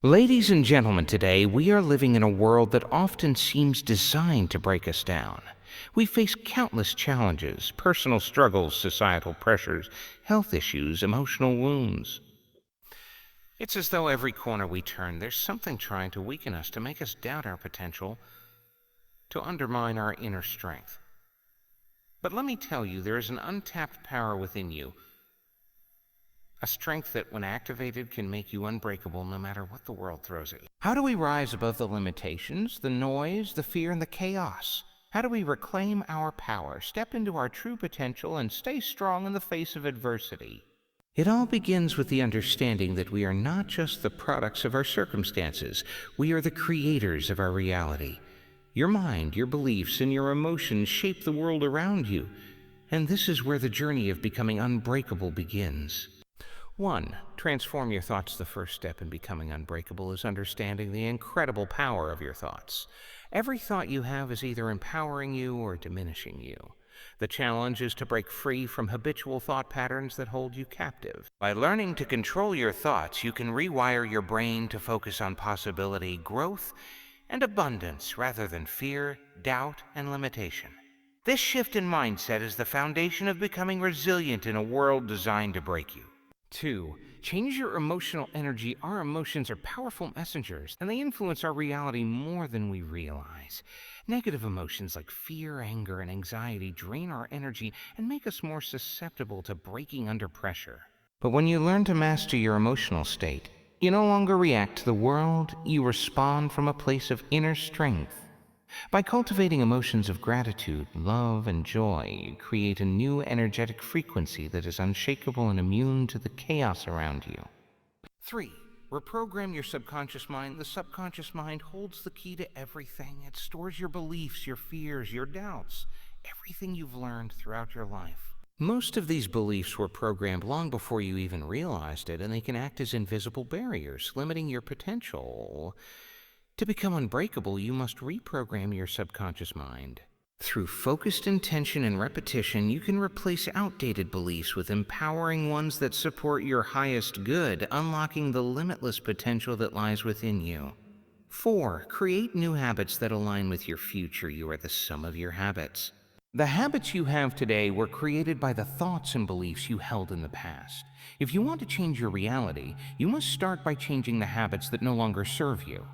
Ladies and gentlemen, today we are living in a world that often seems designed to break us down. We face countless challenges, personal struggles, societal pressures, health issues, emotional wounds. It's as though every corner we turn, there's something trying to weaken us, to make us doubt our potential, to undermine our inner strength. But let me tell you, there is an untapped power within you, a strength that, when activated, can make you unbreakable no matter what the world throws at you. How do we rise above the limitations, the noise, the fear, and the chaos? How do we reclaim our power, step into our true potential, and stay strong in the face of adversity? It all begins with the understanding that we are not just the products of our circumstances. We are the creators of our reality. Your mind, your beliefs, and your emotions shape the world around you. And this is where the journey of becoming unbreakable begins. 1. Transform your thoughts. The first step in becoming unbreakable is understanding the incredible power of your thoughts. Every thought you have is either empowering you or diminishing you. The challenge is to break free from habitual thought patterns that hold you captive. By learning to control your thoughts, you can rewire your brain to focus on possibility, growth, and abundance rather than fear, doubt, and limitation. This shift in mindset is the foundation of becoming resilient in a world designed to break you. 2. Change your emotional energy. Our emotions are powerful messengers, and they influence our reality more than we realize. Negative emotions like fear, anger, and anxiety drain our energy and make us more susceptible to breaking under pressure. But when you learn to master your emotional state, you no longer react to the world, you respond from a place of inner strength. By cultivating emotions of gratitude, love, and joy, you create a new energetic frequency that is unshakable and immune to the chaos around you. 3. Reprogram your subconscious mind. The subconscious mind holds the key to everything. It stores your beliefs, your fears, your doubts, everything you've learned throughout your life. Most of these beliefs were programmed long before you even realized it, and they can act as invisible barriers, limiting your potential. To become unbreakable, you must reprogram your subconscious mind. Through focused intention and repetition, you can replace outdated beliefs with empowering ones that support your highest good, unlocking the limitless potential that lies within you. 4. Create new habits that align with your future. You are the sum of your habits. The habits you have today were created by the thoughts and beliefs you held in the past. If you want to change your reality, you must start by changing the habits that no longer serve you.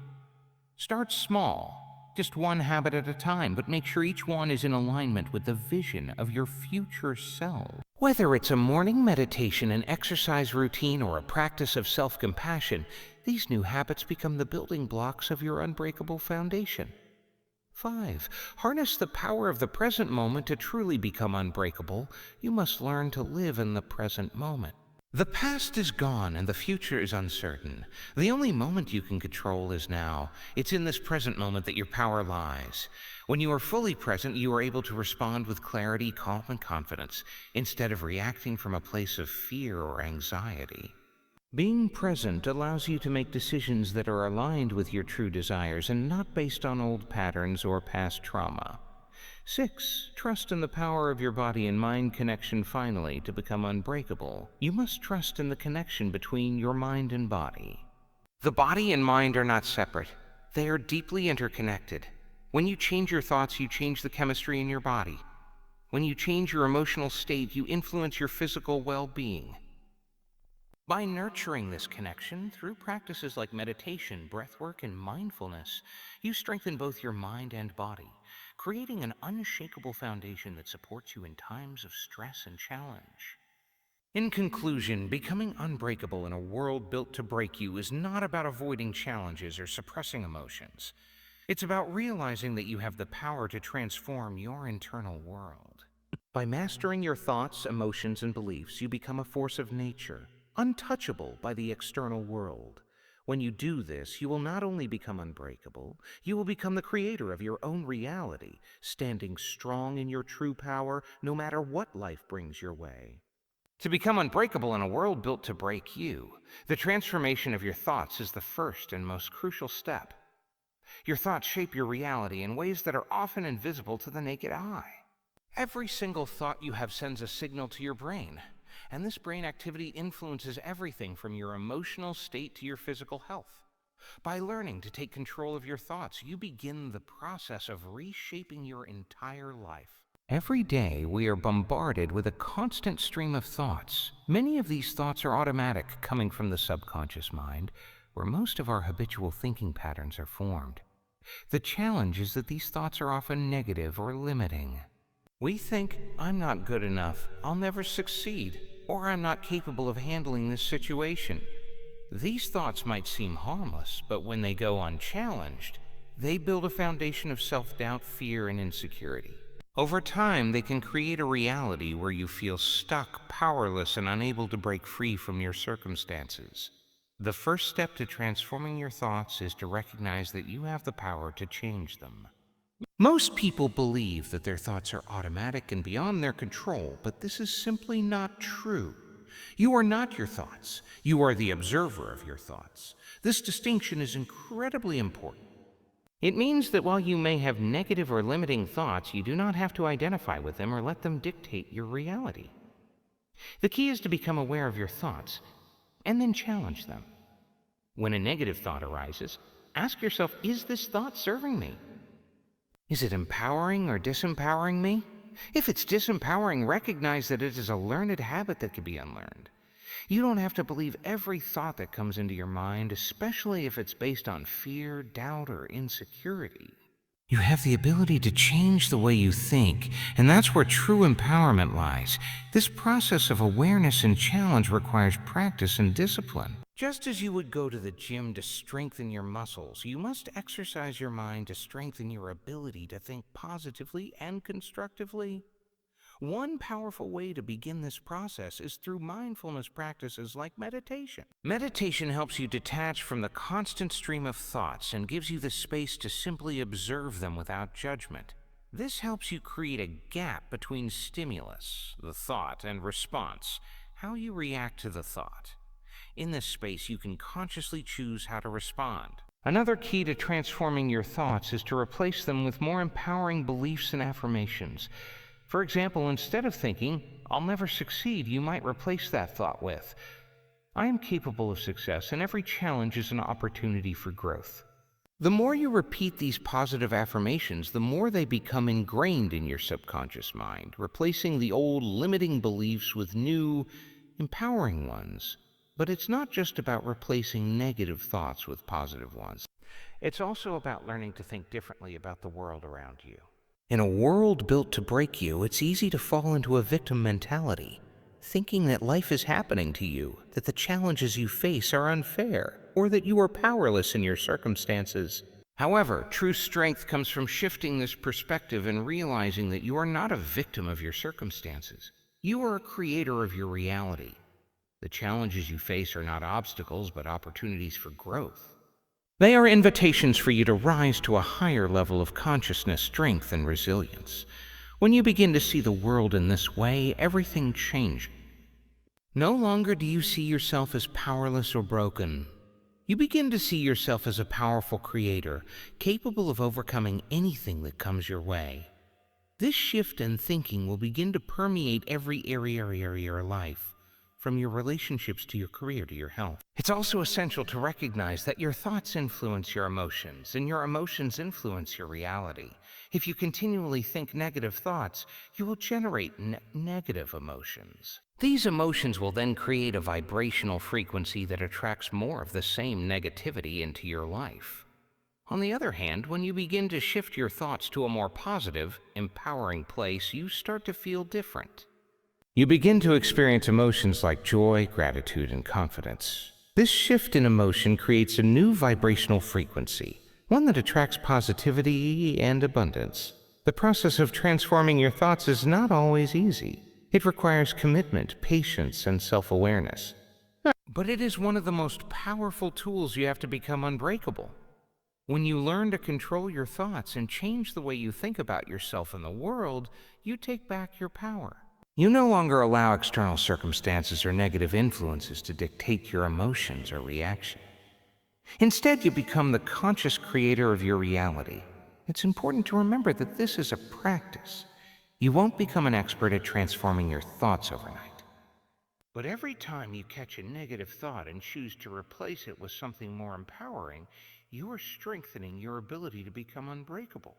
Start small, just one habit at a time, but make sure each one is in alignment with the vision of your future self. Whether it's a morning meditation, an exercise routine, or a practice of self-compassion, these new habits become the building blocks of your unbreakable foundation. 5. Harness the power of the present moment. To truly become unbreakable, you must learn to live in the present moment. The past is gone and the future is uncertain. The only moment you can control is now. It's in this present moment that your power lies. When you are fully present, you are able to respond with clarity, calm, and confidence, instead of reacting from a place of fear or anxiety. Being present allows you to make decisions that are aligned with your true desires and not based on old patterns or past trauma. 6. Trust in the power of your body and mind connection. Finally, to become unbreakable, you must trust in the connection between your mind and body. The body and mind are not separate. They are deeply interconnected. When you change your thoughts, you change the chemistry in your body. When you change your emotional state, you influence your physical well-being. By nurturing this connection through practices like meditation, breathwork, and mindfulness, you strengthen both your mind and body, creating an unshakable foundation that supports you in times of stress and challenge. In conclusion, becoming unbreakable in a world built to break you is not about avoiding challenges or suppressing emotions. It's about realizing that you have the power to transform your internal world. By mastering your thoughts, emotions, and beliefs, you become a force of nature, untouchable by the external world. When you do this, you will not only become unbreakable, you will become the creator of your own reality, standing strong in your true power no matter what life brings your way. To become unbreakable in a world built to break you, the transformation of your thoughts is the first and most crucial step. Your thoughts shape your reality in ways that are often invisible to the naked eye. Every single thought you have sends a signal to your brain, and this brain activity influences everything from your emotional state to your physical health. By learning to take control of your thoughts, you begin the process of reshaping your entire life. Every day, we are bombarded with a constant stream of thoughts. Many of these thoughts are automatic, coming from the subconscious mind, where most of our habitual thinking patterns are formed. The challenge is that these thoughts are often negative or limiting. We think, I'm not good enough, I'll never succeed, or I'm not capable of handling this situation. These thoughts might seem harmless, but when they go unchallenged, they build a foundation of self-doubt, fear, and insecurity. Over time, they can create a reality where you feel stuck, powerless, and unable to break free from your circumstances. The first step to transforming your thoughts is to recognize that you have the power to change them. Most people believe that their thoughts are automatic and beyond their control, but this is simply not true. You are not your thoughts. You are the observer of your thoughts. This distinction is incredibly important. It means that while you may have negative or limiting thoughts, you do not have to identify with them or let them dictate your reality. The key is to become aware of your thoughts and then challenge them. When a negative thought arises, ask yourself, is this thought serving me? Is it empowering or disempowering me? If it's disempowering, recognize that it is a learned habit that can be unlearned. You don't have to believe every thought that comes into your mind, especially if it's based on fear, doubt, or insecurity. You have the ability to change the way you think, and that's where true empowerment lies. This process of awareness and challenge requires practice and discipline. Just as you would go to the gym to strengthen your muscles, you must exercise your mind to strengthen your ability to think positively and constructively. One powerful way to begin this process is through mindfulness practices like meditation. Meditation helps you detach from the constant stream of thoughts and gives you the space to simply observe them without judgment. This helps you create a gap between stimulus, the thought, and response, how you react to the thought. In this space, you can consciously choose how to respond. Another key to transforming your thoughts is to replace them with more empowering beliefs and affirmations. For example, instead of thinking, I'll never succeed, you might replace that thought with, I am capable of success and every challenge is an opportunity for growth. The more you repeat these positive affirmations, the more they become ingrained in your subconscious mind, replacing the old limiting beliefs with new, empowering ones. But it's not just about replacing negative thoughts with positive ones. It's also about learning to think differently about the world around you. In a world built to break you, it's easy to fall into a victim mentality, thinking that life is happening to you, that the challenges you face are unfair, or that you are powerless in your circumstances. However, true strength comes from shifting this perspective and realizing that you are not a victim of your circumstances. You are a creator of your reality. The challenges you face are not obstacles, but opportunities for growth. They are invitations for you to rise to a higher level of consciousness, strength, and resilience. When you begin to see the world in this way, everything changes. No longer do you see yourself as powerless or broken. You begin to see yourself as a powerful creator, capable of overcoming anything that comes your way. This shift in thinking will begin to permeate every area of your life, from your relationships to your career to your health. It's also essential to recognize that your thoughts influence your emotions, and your emotions influence your reality. If you continually think negative thoughts, you will generate negative emotions. These emotions will then create a vibrational frequency that attracts more of the same negativity into your life. On the other hand, when you begin to shift your thoughts to a more positive, empowering place, you start to feel different. You begin to experience emotions like joy, gratitude, and confidence. This shift in emotion creates a new vibrational frequency, one that attracts positivity and abundance. The process of transforming your thoughts is not always easy. It requires commitment, patience, and self-awareness. But it is one of the most powerful tools you have to become unbreakable. When you learn to control your thoughts and change the way you think about yourself and the world, you take back your power. You no longer allow external circumstances or negative influences to dictate your emotions or reactions. Instead, you become the conscious creator of your reality. It's important to remember that this is a practice. You won't become an expert at transforming your thoughts overnight. But every time you catch a negative thought and choose to replace it with something more empowering, you are strengthening your ability to become unbreakable.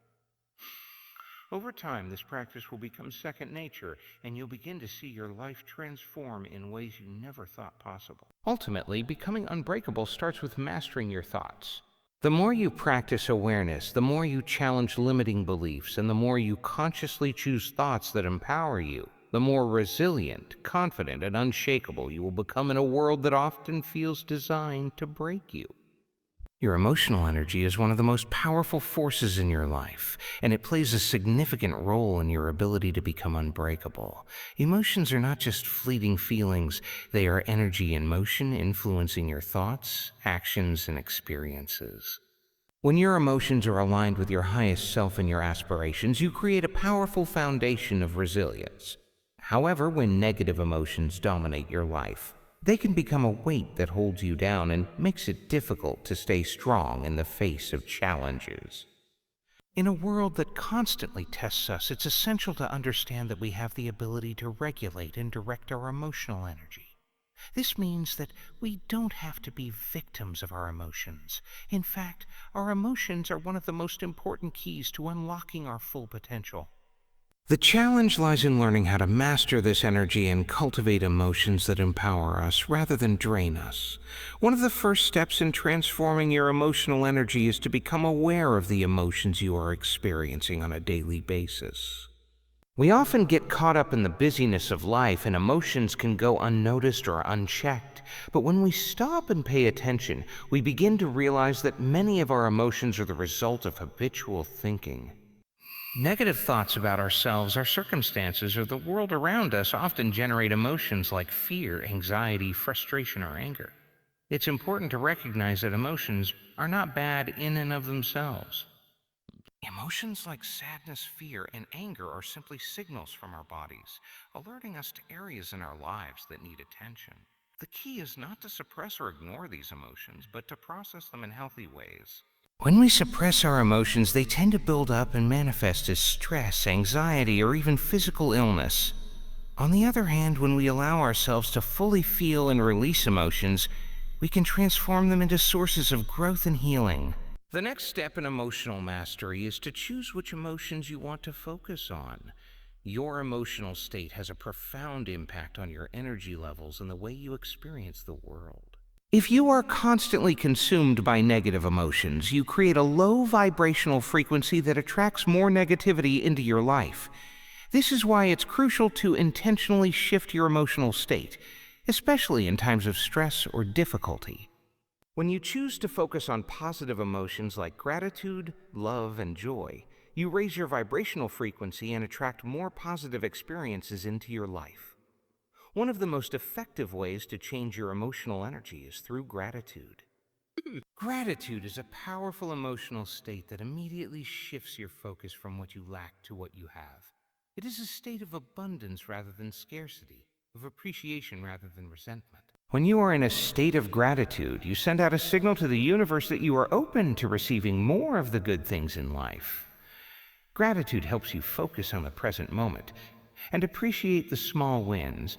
Over time, this practice will become second nature, and you'll begin to see your life transform in ways you never thought possible. Ultimately, becoming unbreakable starts with mastering your thoughts. The more you practice awareness, the more you challenge limiting beliefs, and the more you consciously choose thoughts that empower you, the more resilient, confident, and unshakable you will become in a world that often feels designed to break you. Your emotional energy is one of the most powerful forces in your life, and it plays a significant role in your ability to become unbreakable. Emotions are not just fleeting feelings, they are energy in motion influencing your thoughts, actions, and experiences. When your emotions are aligned with your highest self and your aspirations, you create a powerful foundation of resilience. However, when negative emotions dominate your life, they can become a weight that holds you down and makes it difficult to stay strong in the face of challenges. In a world that constantly tests us, it's essential to understand that we have the ability to regulate and direct our emotional energy. This means that we don't have to be victims of our emotions. In fact, our emotions are one of the most important keys to unlocking our full potential. The challenge lies in learning how to master this energy and cultivate emotions that empower us rather than drain us. One of the first steps in transforming your emotional energy is to become aware of the emotions you are experiencing on a daily basis. We often get caught up in the busyness of life and emotions can go unnoticed or unchecked. But when we stop and pay attention, we begin to realize that many of our emotions are the result of habitual thinking. Negative thoughts about ourselves, our circumstances, or the world around us often generate emotions like fear, anxiety, frustration, or anger. It's important to recognize that emotions are not bad in and of themselves. Emotions like sadness, fear, and anger are simply signals from our bodies, alerting us to areas in our lives that need attention. The key is not to suppress or ignore these emotions, but to process them in healthy ways. When we suppress our emotions, they tend to build up and manifest as stress, anxiety, or even physical illness. On the other hand, when we allow ourselves to fully feel and release emotions, we can transform them into sources of growth and healing. The next step in emotional mastery is to choose which emotions you want to focus on. Your emotional state has a profound impact on your energy levels and the way you experience the world. If you are constantly consumed by negative emotions, you create a low vibrational frequency that attracts more negativity into your life. This is why it's crucial to intentionally shift your emotional state, especially in times of stress or difficulty. When you choose to focus on positive emotions like gratitude, love, and joy, you raise your vibrational frequency and attract more positive experiences into your life. One of the most effective ways to change your emotional energy is through gratitude. Gratitude is a powerful emotional state that immediately shifts your focus from what you lack to what you have. It is a state of abundance rather than scarcity, of appreciation rather than resentment. When you are in a state of gratitude, you send out a signal to the universe that you are open to receiving more of the good things in life. Gratitude helps you focus on the present moment and appreciate the small wins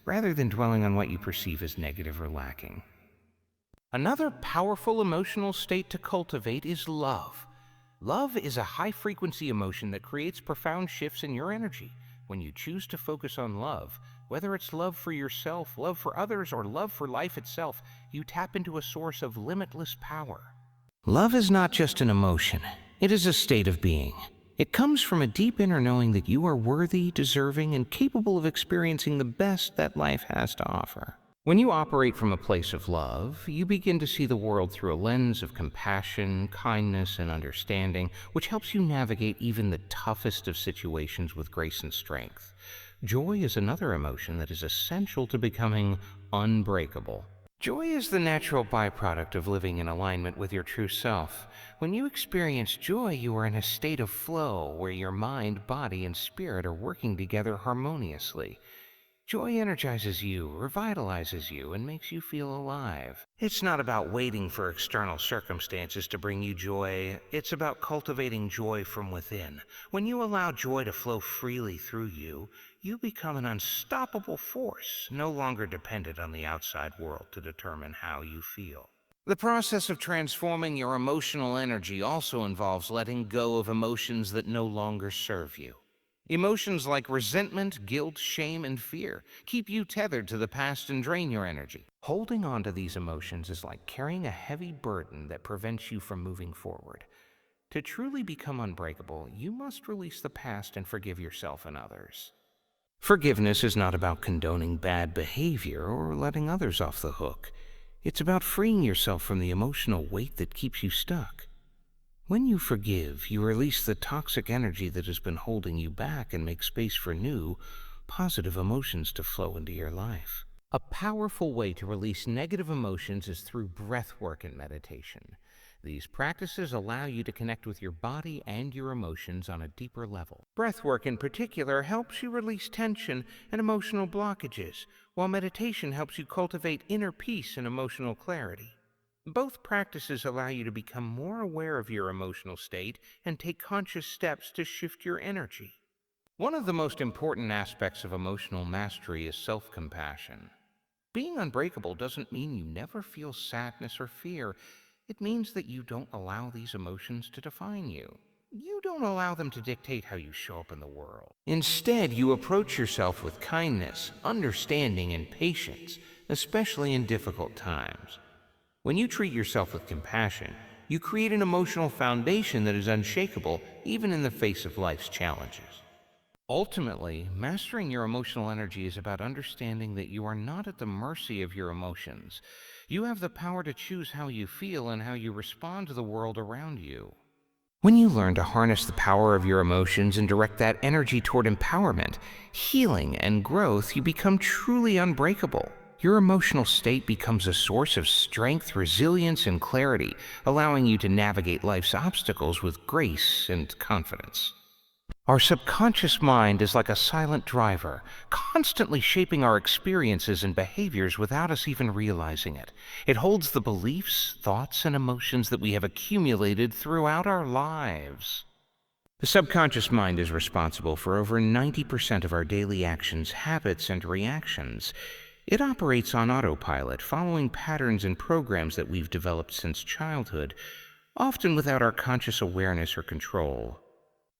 rather than dwelling on what you perceive as negative or lacking. Another powerful emotional state to cultivate is love. Love is a high-frequency emotion that creates profound shifts in your energy. When you choose to focus on love, whether it's love for yourself, love for others, or love for life itself, you tap into a source of limitless power. Love is not just an emotion, it is a state of being. It comes from a deep inner knowing that you are worthy, deserving, and capable of experiencing the best that life has to offer. When you operate from a place of love, you begin to see the world through a lens of compassion, kindness, and understanding, which helps you navigate even the toughest of situations with grace and strength. Joy is another emotion that is essential to becoming unbreakable. Joy is the natural byproduct of living in alignment with your true self. When you experience joy, you are in a state of flow where your mind, body, and spirit are working together harmoniously. Joy energizes you, revitalizes you, and makes you feel alive. It's not about waiting for external circumstances to bring you joy. It's about cultivating joy from within. When you allow joy to flow freely through you, you become an unstoppable force, no longer dependent on the outside world to determine how you feel. The process of transforming your emotional energy also involves letting go of emotions that no longer serve you. Emotions like resentment, guilt, shame, and fear keep you tethered to the past and drain your energy. Holding on to these emotions is like carrying a heavy burden that prevents you from moving forward. To truly become unbreakable, you must release the past and forgive yourself and others. Forgiveness is not about condoning bad behavior or letting others off the hook. It's about freeing yourself from the emotional weight that keeps you stuck. When you forgive, you release the toxic energy that has been holding you back and make space for new, positive emotions to flow into your life. A powerful way to release negative emotions is through breath work and meditation. These practices allow you to connect with your body and your emotions on a deeper level. Breath work in particular helps you release tension and emotional blockages, while meditation helps you cultivate inner peace and emotional clarity. Both practices allow you to become more aware of your emotional state and take conscious steps to shift your energy. One of the most important aspects of emotional mastery is self-compassion. Being unbreakable doesn't mean you never feel sadness or fear. It means that you don't allow these emotions to define you. You don't allow them to dictate how you show up in the world. Instead, you approach yourself with kindness, understanding, and patience, especially in difficult times. When you treat yourself with compassion, you create an emotional foundation that is unshakable even in the face of life's challenges. Ultimately, mastering your emotional energy is about understanding that you are not at the mercy of your emotions. You have the power to choose how you feel and how you respond to the world around you. When you learn to harness the power of your emotions and direct that energy toward empowerment, healing, and growth, you become truly unbreakable. Your emotional state becomes a source of strength, resilience, and clarity, allowing you to navigate life's obstacles with grace and confidence. Our subconscious mind is like a silent driver, constantly shaping our experiences and behaviors without us even realizing it. It holds the beliefs, thoughts, and emotions that we have accumulated throughout our lives. The subconscious mind is responsible for over 90% of our daily actions, habits, and reactions. It operates on autopilot, following patterns and programs that we've developed since childhood, often without our conscious awareness or control.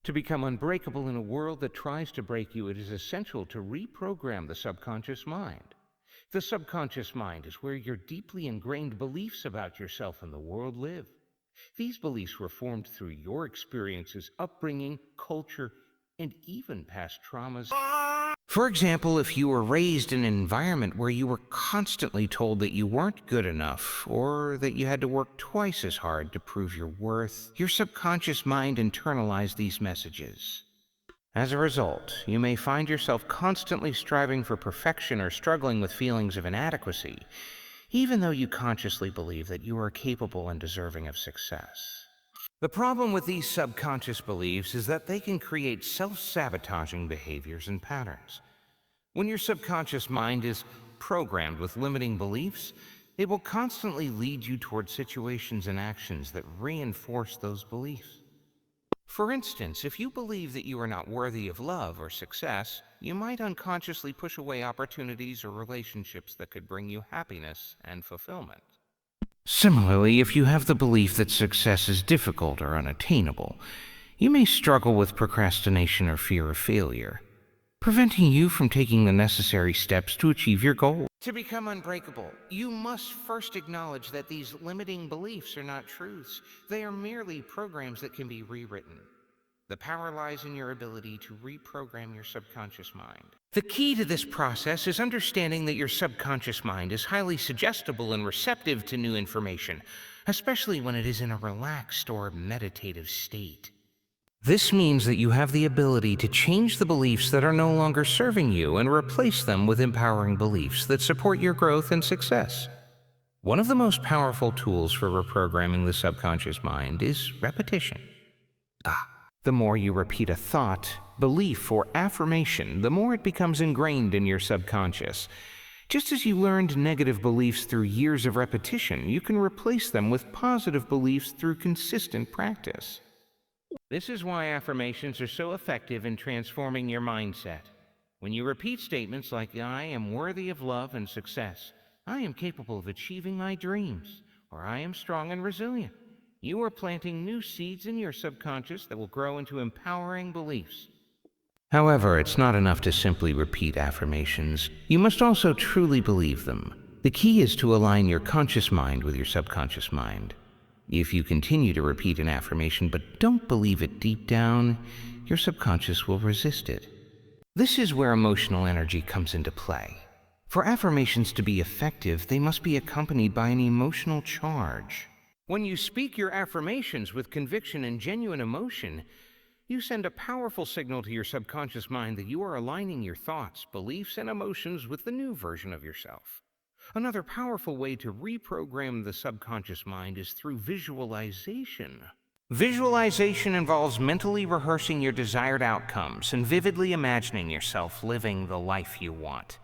To become unbreakable in a world that tries to break you, it is essential to reprogram the subconscious mind. The subconscious mind is where your deeply ingrained beliefs about yourself and the world live. These beliefs were formed through your experiences, upbringing, culture, and even past traumas. For example, if you were raised in an environment where you were constantly told that you weren't good enough, or that you had to work twice as hard to prove your worth, your subconscious mind internalized these messages. As a result, you may find yourself constantly striving for perfection or struggling with feelings of inadequacy, even though you consciously believe that you are capable and deserving of success. The problem with these subconscious beliefs is that they can create self-sabotaging behaviors and patterns. When your subconscious mind is programmed with limiting beliefs, it will constantly lead you toward situations and actions that reinforce those beliefs. For instance, if you believe that you are not worthy of love or success, you might unconsciously push away opportunities or relationships that could bring you happiness and fulfillment. Similarly, if you have the belief that success is difficult or unattainable, you may struggle with procrastination or fear of failure, preventing you from taking the necessary steps to achieve your goal. To become unbreakable, you must first acknowledge that these limiting beliefs are not truths. They are merely programs that can be rewritten. The power lies in your ability to reprogram your subconscious mind. The key to this process is understanding that your subconscious mind is highly suggestible and receptive to new information, especially when it is in a relaxed or meditative state. This means that you have the ability to change the beliefs that are no longer serving you and replace them with empowering beliefs that support your growth and success. One of the most powerful tools for reprogramming the subconscious mind is repetition. The more you repeat a thought, belief, or affirmation, the more it becomes ingrained in your subconscious. Just as you learned negative beliefs through years of repetition, you can replace them with positive beliefs through consistent practice. This is why affirmations are so effective in transforming your mindset. When you repeat statements like, I am worthy of love and success, I am capable of achieving my dreams, or I am strong and resilient, you are planting new seeds in your subconscious that will grow into empowering beliefs. However, it's not enough to simply repeat affirmations. You must also truly believe them. The key is to align your conscious mind with your subconscious mind. If you continue to repeat an affirmation but don't believe it deep down, your subconscious will resist it. This is where emotional energy comes into play. For affirmations to be effective, they must be accompanied by an emotional charge. When you speak your affirmations with conviction and genuine emotion, you send a powerful signal to your subconscious mind that you are aligning your thoughts, beliefs, and emotions with the new version of yourself. Another powerful way to reprogram the subconscious mind is through visualization. Visualization involves mentally rehearsing your desired outcomes and vividly imagining yourself living the life you want.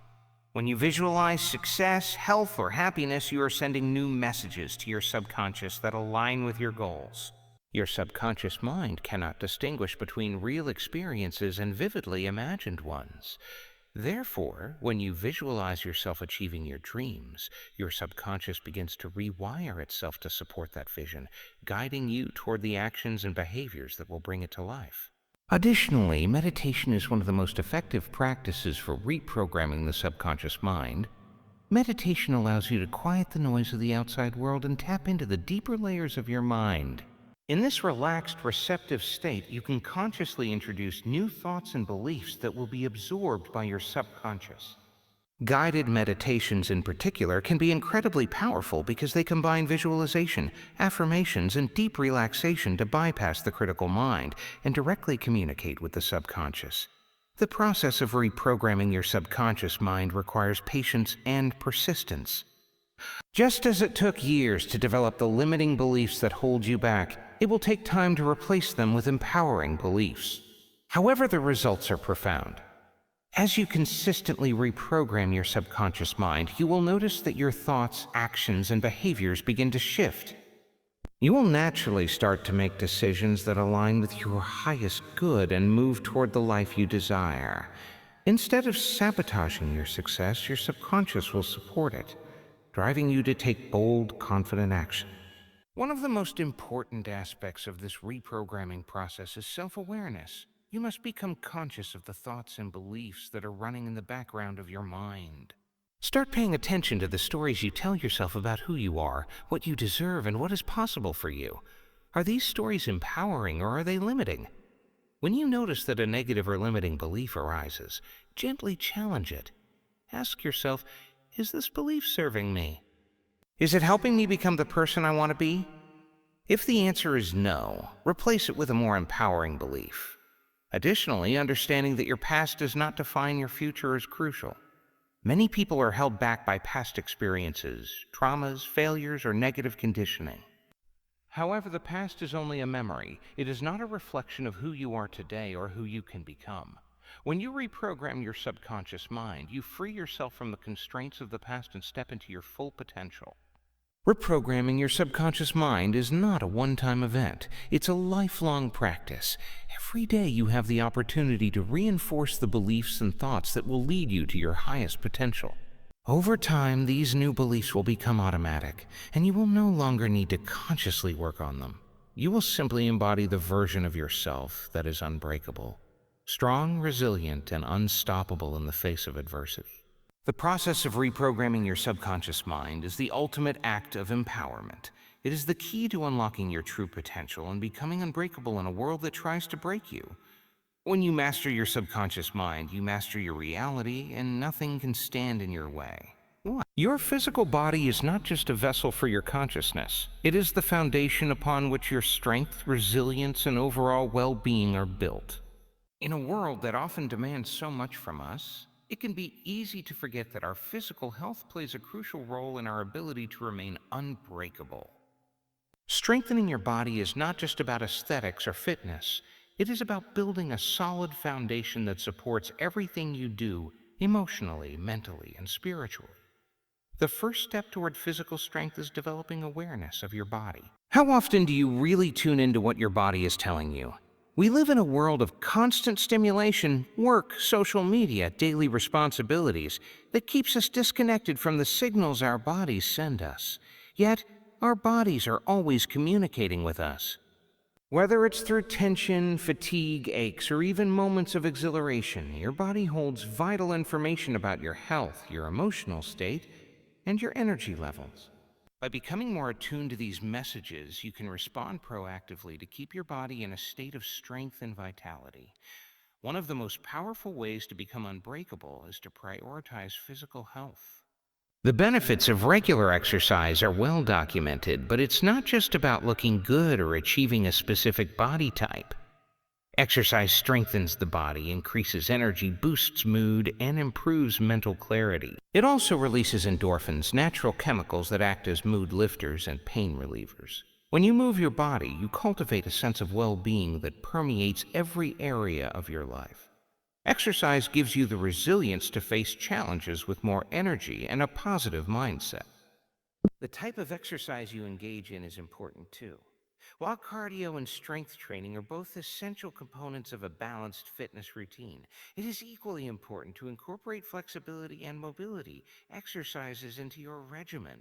When you visualize success, health, or happiness, you are sending new messages to your subconscious that align with your goals. Your subconscious mind cannot distinguish between real experiences and vividly imagined ones. Therefore, when you visualize yourself achieving your dreams, your subconscious begins to rewire itself to support that vision, guiding you toward the actions and behaviors that will bring it to life. Additionally, meditation is one of the most effective practices for reprogramming the subconscious mind. Meditation allows you to quiet the noise of the outside world and tap into the deeper layers of your mind. In this relaxed, receptive state, you can consciously introduce new thoughts and beliefs that will be absorbed by your subconscious. Guided meditations in particular can be incredibly powerful because they combine visualization, affirmations, and deep relaxation to bypass the critical mind and directly communicate with the subconscious. The process of reprogramming your subconscious mind requires patience and persistence. Just as it took years to develop the limiting beliefs that hold you back, it will take time to replace them with empowering beliefs. However, the results are profound. As you consistently reprogram your subconscious mind, you will notice that your thoughts, actions, and behaviors begin to shift. You will naturally start to make decisions that align with your highest good and move toward the life you desire. Instead of sabotaging your success, your subconscious will support it, driving you to take bold, confident action. One of the most important aspects of this reprogramming process is self-awareness. You must become conscious of the thoughts and beliefs that are running in the background of your mind. Start paying attention to the stories you tell yourself about who you are, what you deserve, and what is possible for you. Are these stories empowering or are they limiting? When you notice that a negative or limiting belief arises, gently challenge it. Ask yourself, is this belief serving me? Is it helping me become the person I want to be? If the answer is no, replace it with a more empowering belief. Additionally, understanding that your past does not define your future is crucial. Many people are held back by past experiences, traumas, failures, or negative conditioning. However, the past is only a memory. It is not a reflection of who you are today or who you can become. When you reprogram your subconscious mind, you free yourself from the constraints of the past and step into your full potential. Reprogramming your subconscious mind is not a one-time event. It's a lifelong practice. Every day you have the opportunity to reinforce the beliefs and thoughts that will lead you to your highest potential. Over time, these new beliefs will become automatic, and you will no longer need to consciously work on them. You will simply embody the version of yourself that is unbreakable, strong, resilient, and unstoppable in the face of adversity. The process of reprogramming your subconscious mind is the ultimate act of empowerment. It is the key to unlocking your true potential and becoming unbreakable in a world that tries to break you. When you master your subconscious mind, you master your reality, and nothing can stand in your way. Your physical body is not just a vessel for your consciousness. It is the foundation upon which your strength, resilience, and overall well-being are built. In a world that often demands so much from us, it can be easy to forget that our physical health plays a crucial role in our ability to remain unbreakable. Strengthening your body is not just about aesthetics or fitness. It is about building a solid foundation that supports everything you do emotionally, mentally, and spiritually. The first step toward physical strength is developing awareness of your body. How often do you really tune into what your body is telling you? We live in a world of constant stimulation, work, social media, daily responsibilities that keeps us disconnected from the signals our bodies send us. Yet, our bodies are always communicating with us. Whether it's through tension, fatigue, aches, or even moments of exhilaration, your body holds vital information about your health, your emotional state, and your energy levels. By becoming more attuned to these messages, you can respond proactively to keep your body in a state of strength and vitality. One of the most powerful ways to become unbreakable is to prioritize physical health. The benefits of regular exercise are well documented, but it's not just about looking good or achieving a specific body type. Exercise strengthens the body, increases energy, boosts mood, and improves mental clarity. It also releases endorphins, natural chemicals that act as mood lifters and pain relievers. When you move your body, you cultivate a sense of well-being that permeates every area of your life. Exercise gives you the resilience to face challenges with more energy and a positive mindset. The type of exercise you engage in is important too. While cardio and strength training are both essential components of a balanced fitness routine, it is equally important to incorporate flexibility and mobility exercises into your regimen.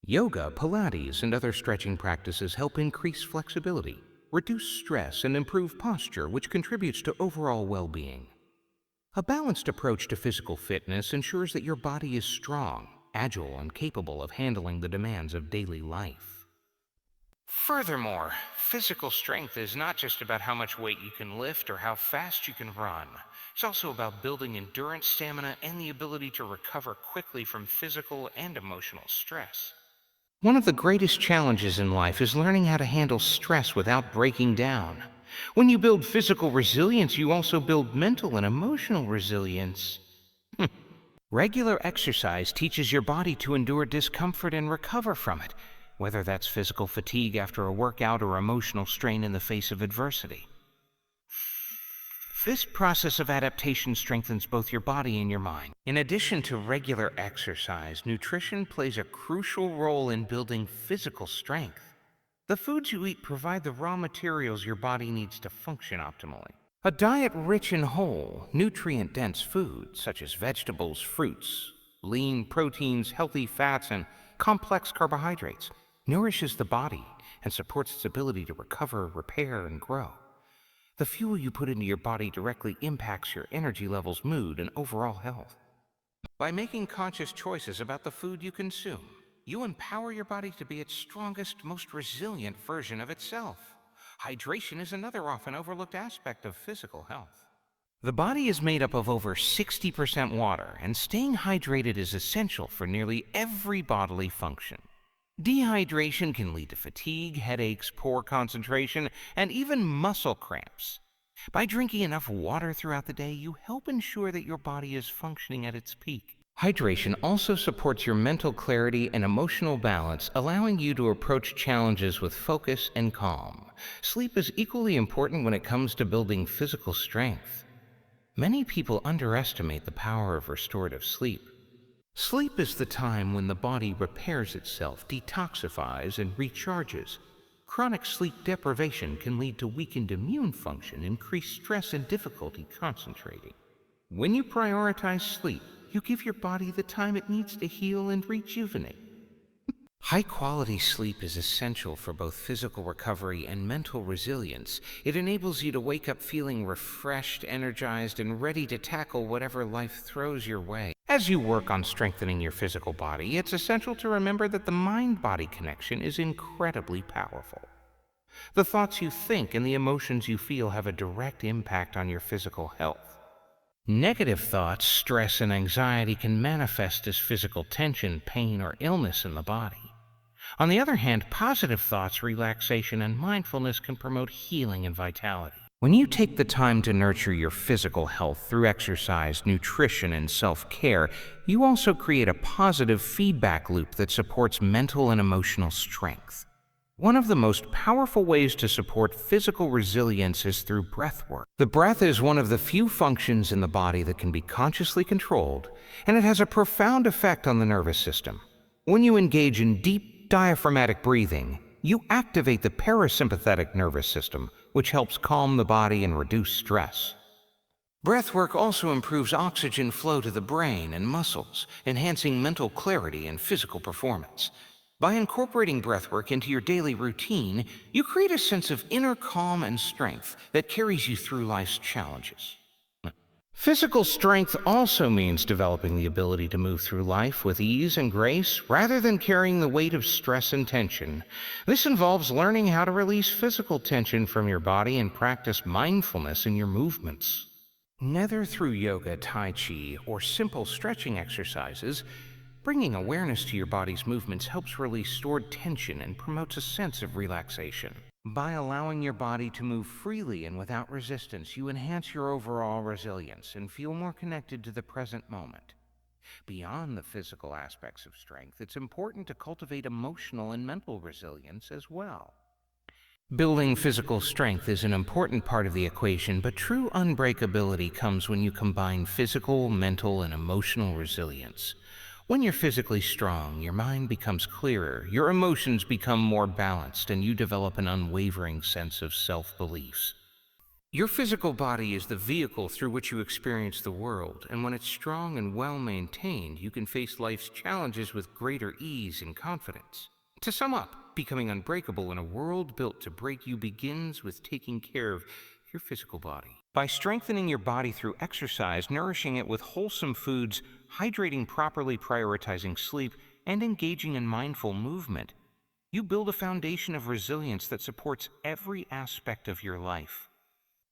Yoga, Pilates, and other stretching practices help increase flexibility, reduce stress, and improve posture, which contributes to overall well-being. A balanced approach to physical fitness ensures that your body is strong, agile, and capable of handling the demands of daily life. Furthermore, physical strength is not just about how much weight you can lift or how fast you can run. It's also about building endurance, stamina, and the ability to recover quickly from physical and emotional stress. One of the greatest challenges in life is learning how to handle stress without breaking down. When you build physical resilience, you also build mental and emotional resilience. Regular exercise teaches your body to endure discomfort and recover from it, whether that's physical fatigue after a workout or emotional strain in the face of adversity. This process of adaptation strengthens both your body and your mind. In addition to regular exercise, nutrition plays a crucial role in building physical strength. The foods you eat provide the raw materials your body needs to function optimally. A diet rich in whole, nutrient-dense foods such as vegetables, fruits, lean proteins, healthy fats, and complex carbohydrates nourishes the body and supports its ability to recover, repair, and grow. The fuel you put into your body directly impacts your energy levels, mood, and overall health. By making conscious choices about the food you consume, you empower your body to be its strongest, most resilient version of itself. Hydration is another often overlooked aspect of physical health. The body is made up of over 60% water, and staying hydrated is essential for nearly every bodily function. Dehydration can lead to fatigue, headaches, poor concentration, and even muscle cramps. By drinking enough water throughout the day, you help ensure that your body is functioning at its peak. Hydration also supports your mental clarity and emotional balance, allowing you to approach challenges with focus and calm. Sleep is equally important when it comes to building physical strength. Many people underestimate the power of restorative sleep. Sleep is the time when the body repairs itself, detoxifies, and recharges. Chronic sleep deprivation can lead to weakened immune function, increased stress, and difficulty concentrating. When you prioritize sleep, you give your body the time it needs to heal and rejuvenate. High-quality sleep is essential for both physical recovery and mental resilience. It enables you to wake up feeling refreshed, energized, and ready to tackle whatever life throws your way. As you work on strengthening your physical body, it's essential to remember that the mind-body connection is incredibly powerful. The thoughts you think and the emotions you feel have a direct impact on your physical health. Negative thoughts, stress, and anxiety can manifest as physical tension, pain, or illness in the body. On the other hand, positive thoughts, relaxation, and mindfulness can promote healing and vitality. When you take the time to nurture your physical health through exercise, nutrition, and self-care, you also create a positive feedback loop that supports mental and emotional strength. One of the most powerful ways to support physical resilience is through breath work. The breath is one of the few functions in the body that can be consciously controlled, and it has a profound effect on the nervous system. When you engage in deep diaphragmatic breathing, you activate the parasympathetic nervous system, which helps calm the body and reduce stress. Breathwork also improves oxygen flow to the brain and muscles, enhancing mental clarity and physical performance. By incorporating breathwork into your daily routine, you create a sense of inner calm and strength that carries you through life's challenges. Physical strength also means developing the ability to move through life with ease and grace rather than carrying the weight of stress and tension. This involves learning how to release physical tension from your body and practice mindfulness in your movements. Whether through yoga, tai chi, or simple stretching exercises, bringing awareness to your body's movements helps release stored tension and promotes a sense of relaxation. By allowing your body to move freely and without resistance, you enhance your overall resilience and feel more connected to the present moment. Beyond the physical aspects of strength, it's important to cultivate emotional and mental resilience as well. Building physical strength is an important part of the equation, but true unbreakability comes when you combine physical, mental, and emotional resilience. When you're physically strong, your mind becomes clearer, your emotions become more balanced, and you develop an unwavering sense of self-belief. Your physical body is the vehicle through which you experience the world, and when it's strong and well-maintained, you can face life's challenges with greater ease and confidence. To sum up, becoming unbreakable in a world built to break you begins with taking care of your physical body. By strengthening your body through exercise, nourishing it with wholesome foods, hydrating properly, prioritizing sleep, and engaging in mindful movement, you build a foundation of resilience that supports every aspect of your life.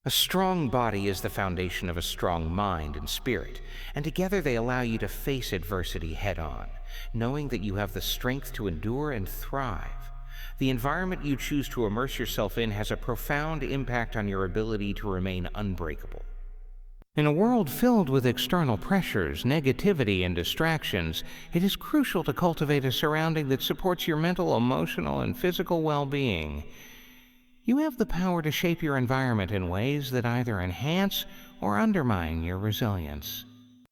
A strong body is the foundation of a strong mind and spirit, and together they allow you to face adversity head-on, knowing that you have the strength to endure and thrive. The environment you choose to immerse yourself in has a profound impact on your ability to remain unbreakable. In a world filled with external pressures, negativity, and distractions, it is crucial to cultivate a surrounding that supports your mental, emotional, and physical well-being. You have the power to shape your environment in ways that either enhance or undermine your resilience.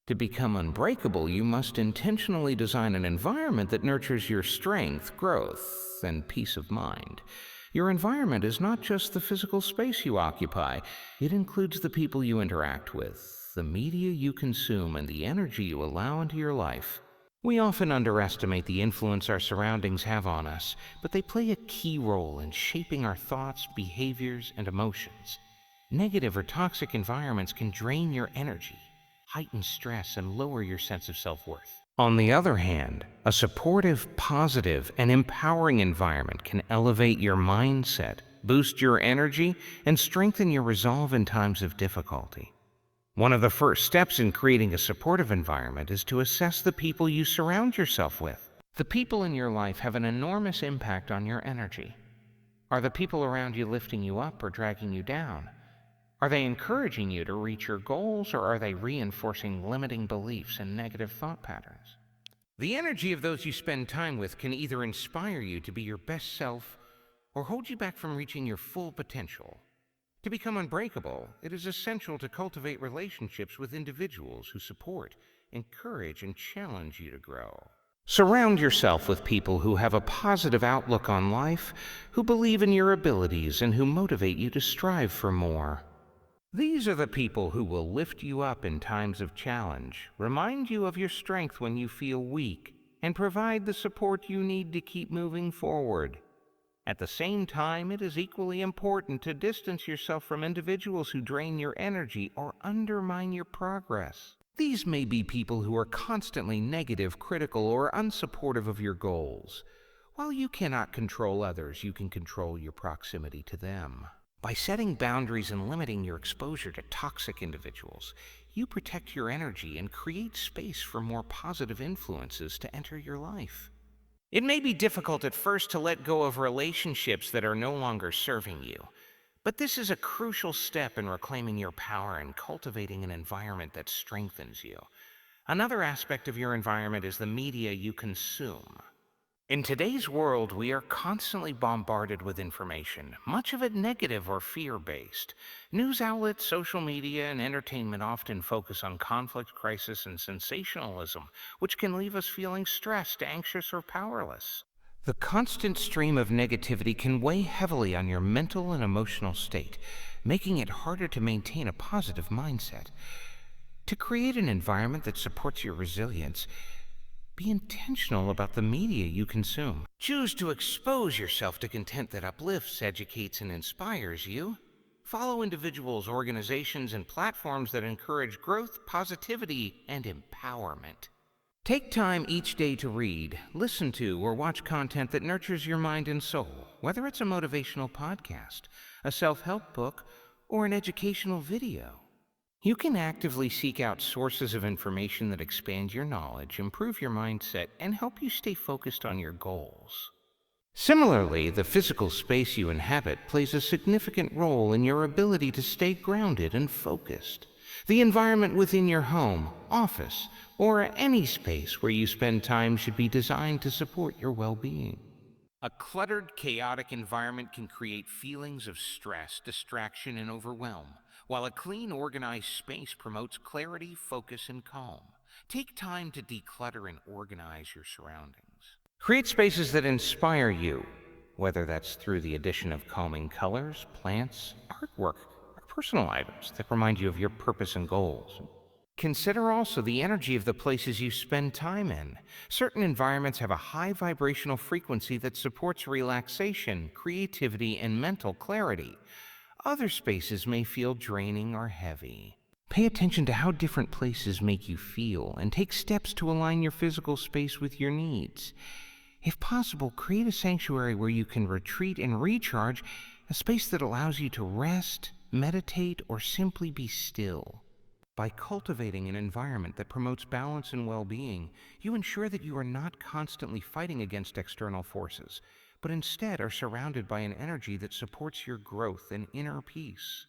To become unbreakable, you must intentionally design an environment that nurtures your strength, growth, and peace of mind. Your environment is not just the physical space you occupy, it includes the people you interact with, the media you consume, and the energy you allow into your life. We often underestimate the influence our surroundings have on us, but they play a key role in shaping our thoughts, behaviors, and emotions. Negative or toxic environments can drain your energy, heighten stress, and lower your sense of self-worth. On the other hand, a supportive, positive, and empowering environment can elevate your mindset, boost your energy, and strengthen your resolve in times of difficulty. One of the first steps in creating a supportive environment is to assess the people you surround yourself with. The people in your life have an enormous impact on your energy. Are the people around you lifting you up or dragging you down? Are they encouraging you to reach your goals, or are they reinforcing limiting beliefs and negative thought patterns? The energy of those you spend time with can either inspire you to be your best self or hold you back from reaching your full potential. To become unbreakable, it is essential to cultivate relationships with individuals who support, encourage, and challenge you to grow. Surround yourself with people who have a positive outlook on life, who believe in your abilities, and who motivate you to strive for more. These are the people who will lift you up in times of challenge, remind you of your strength when you feel weak, and provide the support you need to keep moving forward. At the same time, it is equally important to distance yourself from individuals who drain your energy or undermine your progress. These may be people who are constantly negative, critical, or unsupportive of your goals. While you cannot control others, you can control your proximity to them. By setting boundaries and limiting your exposure to toxic individuals, you protect your energy and create space for more positive influences to enter your life. It may be difficult at first to let go of relationships that are no longer serving you, but this is a crucial step in reclaiming your power and cultivating an environment that strengthens you. Another aspect of your environment is the media you consume. In today's world, we are constantly bombarded with information, much of it negative or fear based. News outlets, social media, and entertainment often focus on conflict, crisis, and sensationalism, which can leave us feeling stressed, anxious, or powerless. The constant stream of negativity can weigh heavily on your mental and emotional state, making it harder to maintain a positive mindset. To create an environment that supports your resilience, be intentional about the media you consume. Choose to expose yourself to content that uplifts, educates, and inspires you. Follow individuals, organizations, and platforms that encourage growth, positivity, and empowerment. Take time each day to read, listen to, or watch content that nurtures your mind and soul, whether it's a motivational podcast, a self-help book, or an educational video. You can actively seek out sources of information that expand your knowledge, improve your mindset, and help you stay focused on your goals. Similarly, the physical space you inhabit plays a significant role in your ability to stay grounded and focused. The environment within your home, office, or any space where you spend time should be designed to support your well-being. A cluttered, chaotic environment can create feelings of stress, distraction, and overwhelm, while a clean, organized space promotes clarity, focus, and calm. Take time to declutter and organize your surroundings. Create spaces that inspire you, whether that's through the addition of calming colors, plants, artwork, or personal items that remind you of your purpose and goals. Consider also the energy of the places you spend time in. Certain environments have a high vibrational frequency that supports relaxation, creativity, and mental clarity. Other spaces may feel draining or heavy. Pay attention to how different places make you feel and take steps to align your physical space with your needs. If possible, create a sanctuary where you can retreat and recharge, a space that allows you to rest, meditate, or simply be still. By cultivating an environment that promotes balance and well-being, you ensure that you are not constantly fighting against external forces, but instead are surrounded by an energy that supports your growth and inner peace.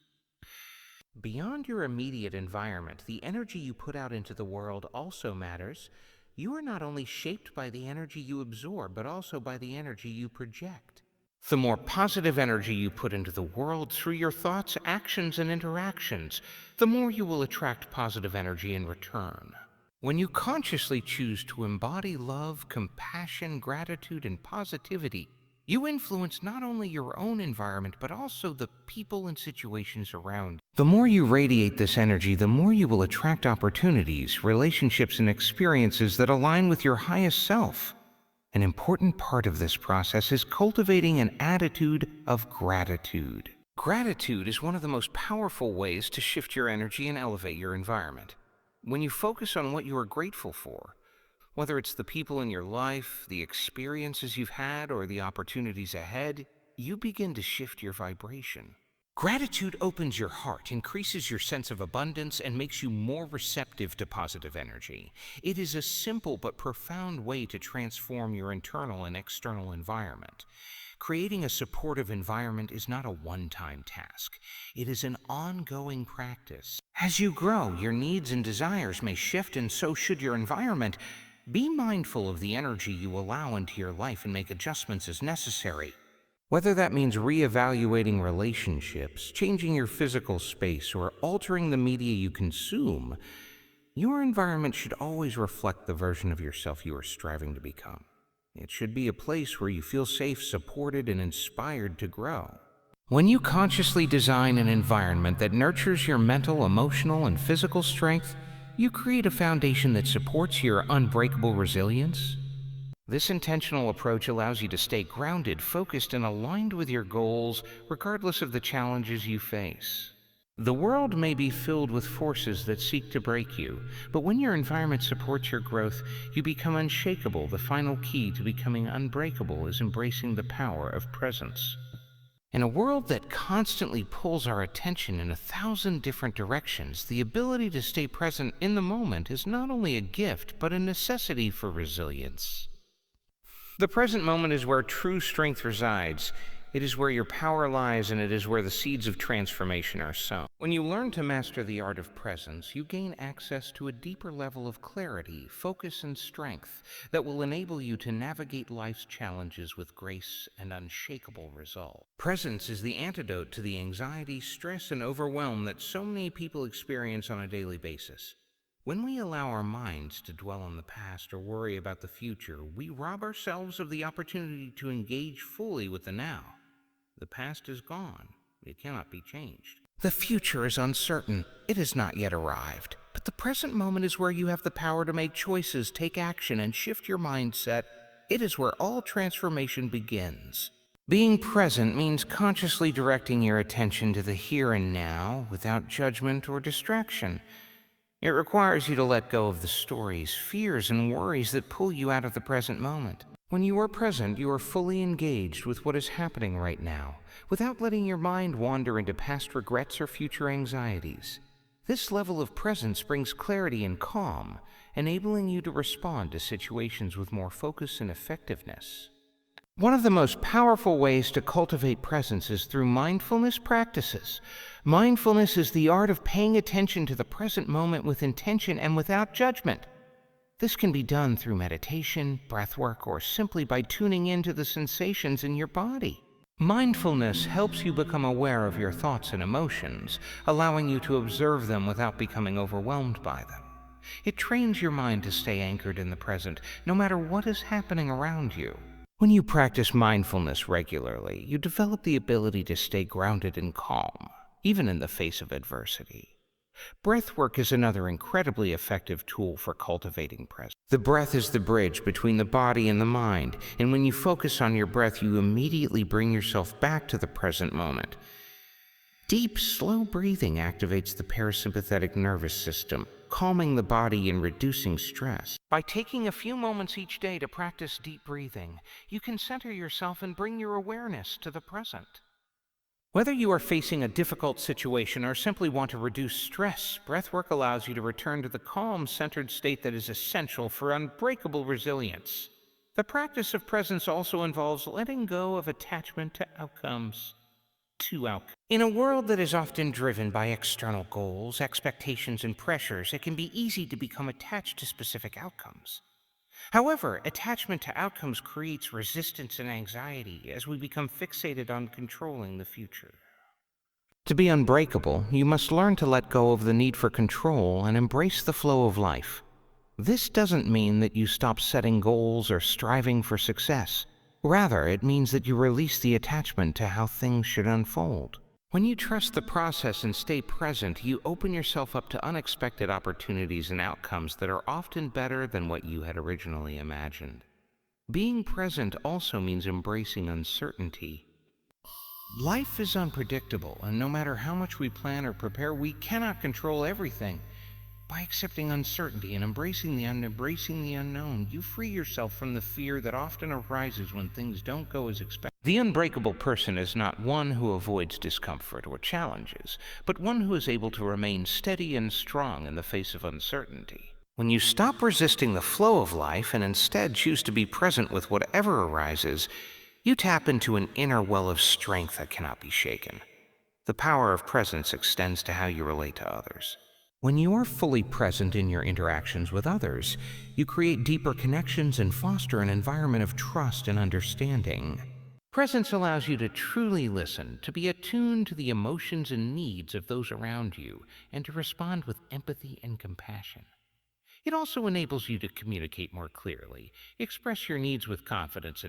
Beyond your immediate environment, the energy you put out into the world also matters. You are not only shaped by the energy you absorb, but also by the energy you project. The more positive energy you put into the world through your thoughts, actions, and interactions, the more you will attract positive energy in return. When you consciously choose to embody love, compassion, gratitude, and positivity, you influence not only your own environment, but also the people and situations around you. The more you radiate this energy, the more you will attract opportunities, relationships, and experiences that align with your highest self. An important part of this process is cultivating an attitude of gratitude. Gratitude is one of the most powerful ways to shift your energy and elevate your environment. When you focus on what you are grateful for, whether it's the people in your life, the experiences you've had, or the opportunities ahead, you begin to shift your vibration. Gratitude opens your heart, increases your sense of abundance, and makes you more receptive to positive energy. It is a simple but profound way to transform your internal and external environment. Creating a supportive environment is not a one-time task. It is an ongoing practice. As you grow, your needs and desires may shift, and so should your environment. Be mindful of the energy you allow into your life and make adjustments as necessary. Whether that means reevaluating relationships, changing your physical space, or altering the media you consume, your environment should always reflect the version of yourself you are striving to become. It should be a place where you feel safe, supported, and inspired to grow. When you consciously design an environment that nurtures your mental, emotional, and physical strength, you create a foundation that supports your unbreakable resilience. This intentional approach allows you to stay grounded, focused, and aligned with your goals, regardless of the challenges you face. The world may be filled with forces that seek to break you, but when your environment supports your growth, you become unshakable. The final key to becoming unbreakable is embracing the power of presence. In a world that constantly pulls our attention in 1,000 different directions, the ability to stay present in the moment is not only a gift, but a necessity for resilience. The present moment is where true strength resides. It is where your power lies, and it is where the seeds of transformation are sown. When you learn to master the art of presence, you gain access to a deeper level of clarity, focus, and strength that will enable you to navigate life's challenges with grace and unshakable resolve. Presence is the antidote to the anxiety, stress, and overwhelm that so many people experience on a daily basis. When we allow our minds to dwell on the past or worry about the future, we rob ourselves of the opportunity to engage fully with the now. The past is gone. It cannot be changed. The future is uncertain. It has not yet arrived. But the present moment is where you have the power to make choices, take action, and shift your mindset. It is where all transformation begins. Being present means consciously directing your attention to the here and now without judgment or distraction. It requires you to let go of the stories, fears, and worries that pull you out of the present moment. When you are present, you are fully engaged with what is happening right now, without letting your mind wander into past regrets or future anxieties. This level of presence brings clarity and calm, enabling you to respond to situations with more focus and effectiveness. One of the most powerful ways to cultivate presence is through mindfulness practices. Mindfulness is the art of paying attention to the present moment with intention and without judgment. This can be done through meditation, breathwork, or simply by tuning into the sensations in your body. Mindfulness helps you become aware of your thoughts and emotions, allowing you to observe them without becoming overwhelmed by them. It trains your mind to stay anchored in the present, no matter what is happening around you. When you practice mindfulness regularly, you develop the ability to stay grounded and calm, even in the face of adversity. Breathwork is another incredibly effective tool for cultivating presence. The breath is the bridge between the body and the mind, and when you focus on your breath, you immediately bring yourself back to the present moment. Deep, slow breathing activates the parasympathetic nervous system, calming the body and reducing stress. By taking a few moments each day to practice deep breathing, you can center yourself and bring your awareness to the present. Whether you are facing a difficult situation or simply want to reduce stress, breathwork allows you to return to the calm, centered state that is essential for unbreakable resilience. The practice of presence also involves letting go of attachment to outcomes. In a world that is often driven by external goals, expectations, and pressures, it can be easy to become attached to specific outcomes. However, attachment to outcomes creates resistance and anxiety as we become fixated on controlling the future. To be unbreakable, you must learn to let go of the need for control and embrace the flow of life. This doesn't mean that you stop setting goals or striving for success. Rather, it means that you release the attachment to how things should unfold. When you trust the process and stay present, you open yourself up to unexpected opportunities and outcomes that are often better than what you had originally imagined. Being present also means embracing uncertainty. Life is unpredictable, and no matter how much we plan or prepare, we cannot control everything. By accepting uncertainty and embracing the unknown, you free yourself from the fear that often arises when things don't go as expected. The unbreakable person is not one who avoids discomfort or challenges, but one who is able to remain steady and strong in the face of uncertainty. When you stop resisting the flow of life and instead choose to be present with whatever arises, you tap into an inner well of strength that cannot be shaken. The power of presence extends to how you relate to others. When you are fully present in your interactions with others, you create deeper connections and foster an environment of trust and understanding. Presence allows you to truly listen, to be attuned to the emotions and needs of those around you, and to respond with empathy and compassion. It also enables you to communicate more clearly, express your needs with confidence,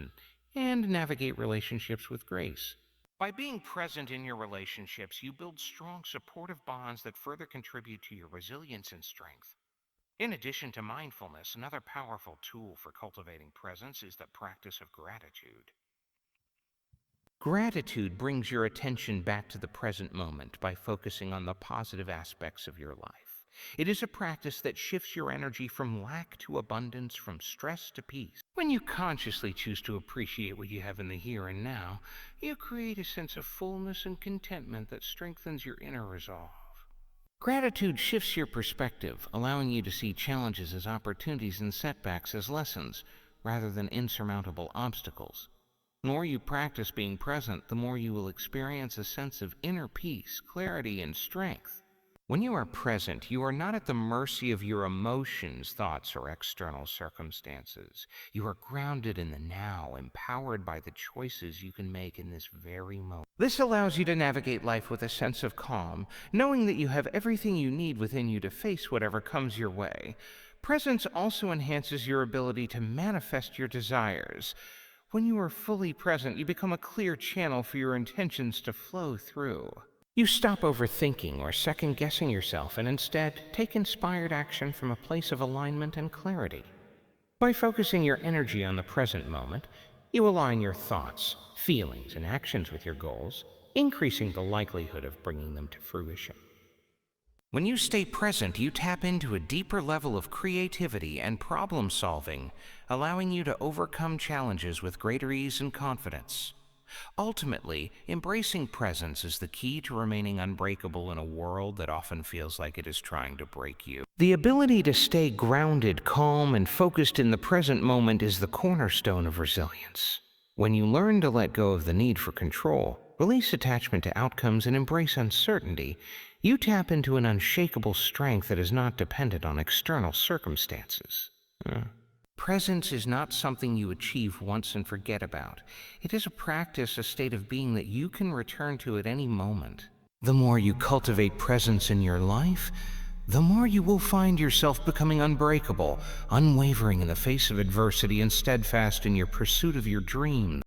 and navigate relationships with grace. By being present in your relationships, you build strong, supportive bonds that further contribute to your resilience and strength. In addition to mindfulness, another powerful tool for cultivating presence is the practice of gratitude. Gratitude brings your attention back to the present moment by focusing on the positive aspects of your life. It is a practice that shifts your energy from lack to abundance, from stress to peace. When you consciously choose to appreciate what you have in the here and now, you create a sense of fullness and contentment that strengthens your inner resolve. Gratitude shifts your perspective, allowing you to see challenges as opportunities and setbacks as lessons, rather than insurmountable obstacles. The more you practice being present, the more you will experience a sense of inner peace, clarity, and strength. When you are present, you are not at the mercy of your emotions, thoughts, or external circumstances. You are grounded in the now, empowered by the choices you can make in this very moment. This allows you to navigate life with a sense of calm, knowing that you have everything you need within you to face whatever comes your way. Presence also enhances your ability to manifest your desires. When you are fully present, you become a clear channel for your intentions to flow through. You stop overthinking or second-guessing yourself and instead take inspired action from a place of alignment and clarity. By focusing your energy on the present moment, you align your thoughts, feelings, and actions with your goals, increasing the likelihood of bringing them to fruition. When you stay present, you tap into a deeper level of creativity and problem solving, allowing you to overcome challenges with greater ease and confidence. Ultimately, embracing presence is the key to remaining unbreakable in a world that often feels like it is trying to break you. The ability to stay grounded, calm, and focused in the present moment is the cornerstone of resilience. When you learn to let go of the need for control, release attachment to outcomes, and embrace uncertainty, you tap into an unshakable strength that is not dependent on external circumstances. Presence is not something you achieve once and forget about. It is a practice, a state of being that you can return to at any moment. The more you cultivate presence in your life, the more you will find yourself becoming unbreakable, unwavering in the face of adversity, and steadfast in your pursuit of your dreams.